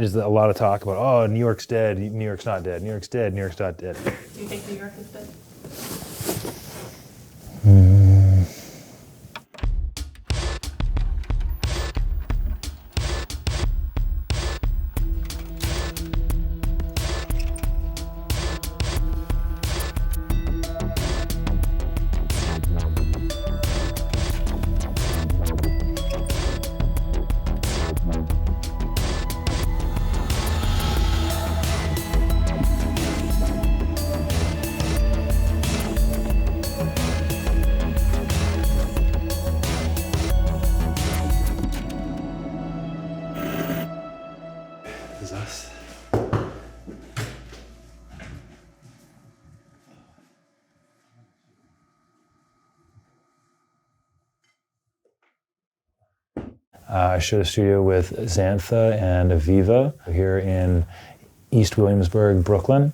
There's a lot of talk about, oh, New York's dead, New York's not dead, New York's dead, New York's not dead. Do you think New York is dead? This is us. I showed a studio with Xantha and Aviva here in East Williamsburg, Brooklyn.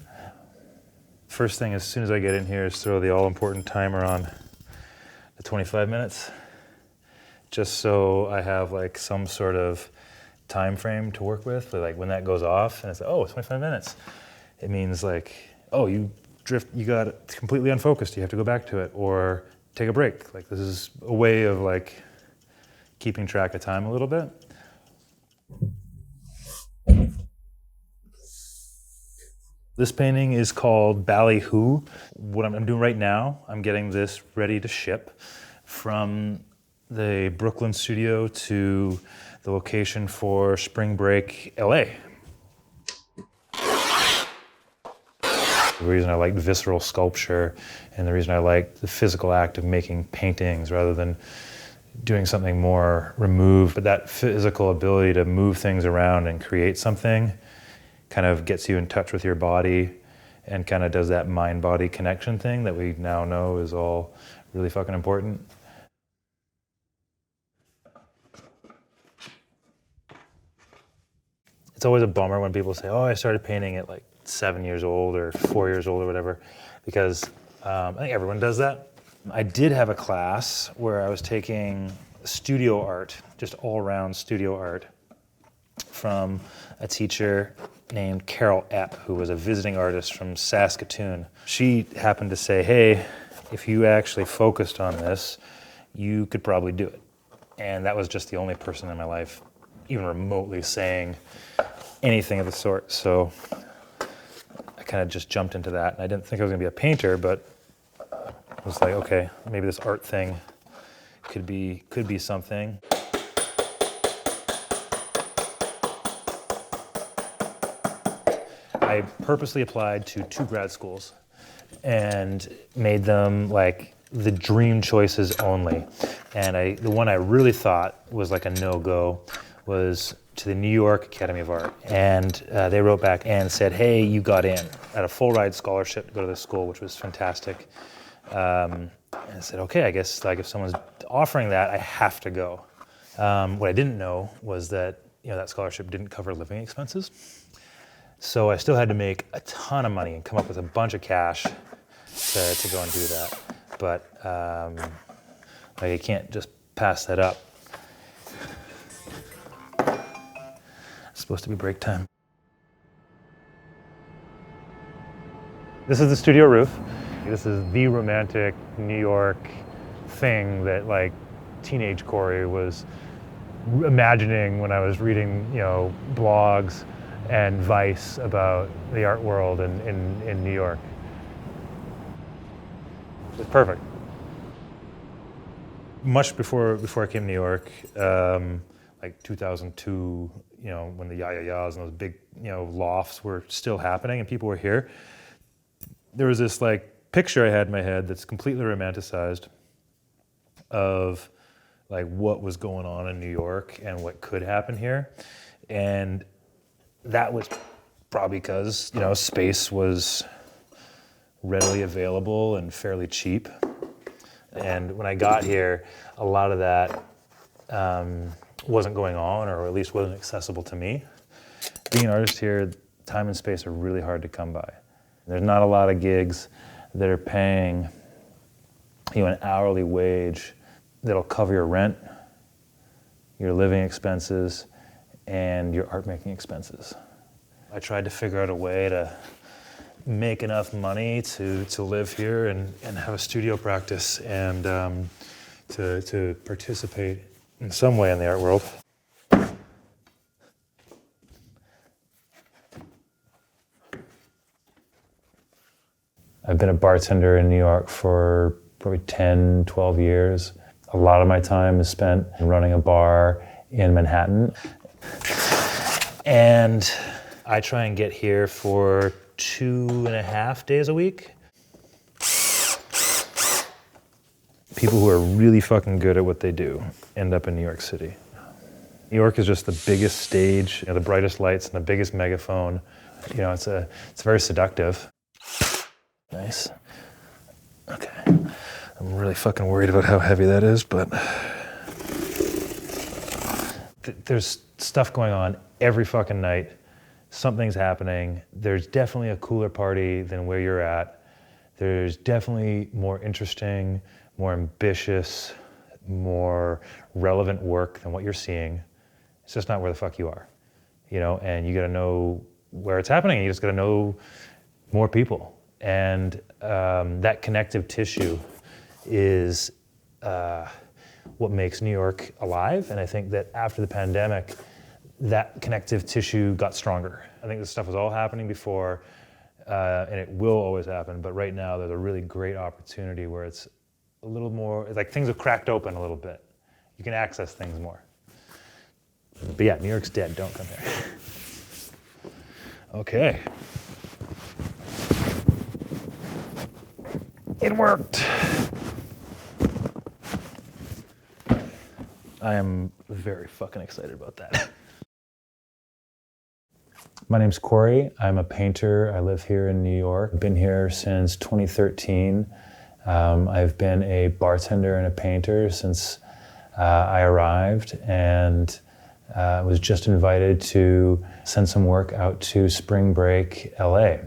First thing, as soon as I get in here, is throw the all-important timer on the 25 minutes, just so I have like some sort of time frame to work with. But like when that goes off and it's like, oh, 25 minutes, it means like, oh, you got it completely unfocused, you have to go back to it or take a break. Like this is a way of like keeping track of time a little bit. This painting is called Ballyhoo. What I'm doing right now, I'm getting this ready to ship from the Brooklyn studio to the location for Spring Break, LA. The reason I like visceral sculpture and the reason I like the physical act of making paintings rather than doing something more removed, but that physical ability to move things around and create something kind of gets you in touch with your body and kind of does that mind-body connection thing that we now know is all really fucking important. It's always a bummer when people say, oh, I started painting at like 7 years old or 4 years old or whatever, because I think everyone does that. I did have a class where I was taking studio art, just all-around studio art, from a teacher named Carol Ep, who was a visiting artist from Saskatoon. She happened to say, hey, if you actually focused on this, you could probably do it. And that was just the only person in my life even remotely saying anything of the sort. So I kind of just jumped into that. And I didn't think I was gonna be a painter, but I was like, okay, maybe this art thing could be something. I purposely applied to 2 grad schools and made them like the dream choices only. And the one I really thought was like a no-go was to the New York Academy of Art. And they wrote back and said, hey, you got in. I had a full ride scholarship to go to this school, which was fantastic. And I said, okay, I guess like if someone's offering that, I have to go. What I didn't know was that that scholarship didn't cover living expenses. So I still had to make a ton of money and come up with a bunch of cash to go and do that. But like I can't just pass that up. It's supposed to be break time. This is the studio roof. This is the romantic New York thing that like teenage Cory was imagining when I was reading, blogs and Vice about the art world in New York. It's perfect. Much before I came to New York, like 2002, when the ya-ya-yas and those big, lofts were still happening and people were here, there was this like picture I had in my head that's completely romanticized of like what was going on in New York and what could happen here. And that was probably because, space was readily available and fairly cheap. And when I got here, a lot of that wasn't going on, or at least wasn't accessible to me. Being an artist here, time and space are really hard to come by. There's not a lot of gigs that are paying an hourly wage that'll cover your rent, your living expenses, and your art making expenses. I tried to figure out a way to make enough money to live here and have a studio practice and to participate in some way in the art world. I've been a bartender in New York for probably 10, 12 years. A lot of my time is spent running a bar in Manhattan. And I try and get here for 2.5 days a week. People who are really fucking good at what they do end up in New York City. New York is just the biggest stage, the brightest lights and the biggest megaphone. It's very seductive. Nice. Okay. I'm really fucking worried about how heavy that is, but there's stuff going on every fucking night. Something's happening. There's definitely a cooler party than where you're at. There's definitely more interesting, more ambitious, more relevant work than what you're seeing. It's just not where the fuck you are, and you gotta know where it's happening. You just gotta know more people. And that connective tissue is what makes New York alive. And I think that after the pandemic, that connective tissue got stronger. I think this stuff was all happening before, and it will always happen. But right now, there's a really great opportunity where it's a little more, like things have cracked open a little bit. You can access things more. But yeah, New York's dead. Don't come here. Okay. It worked. I am very fucking excited about that. My name's Cory. I'm a painter. I live here in New York. I've been here since 2013. I've been a bartender and a painter since I arrived, and was just invited to send some work out to Spring Break, LA.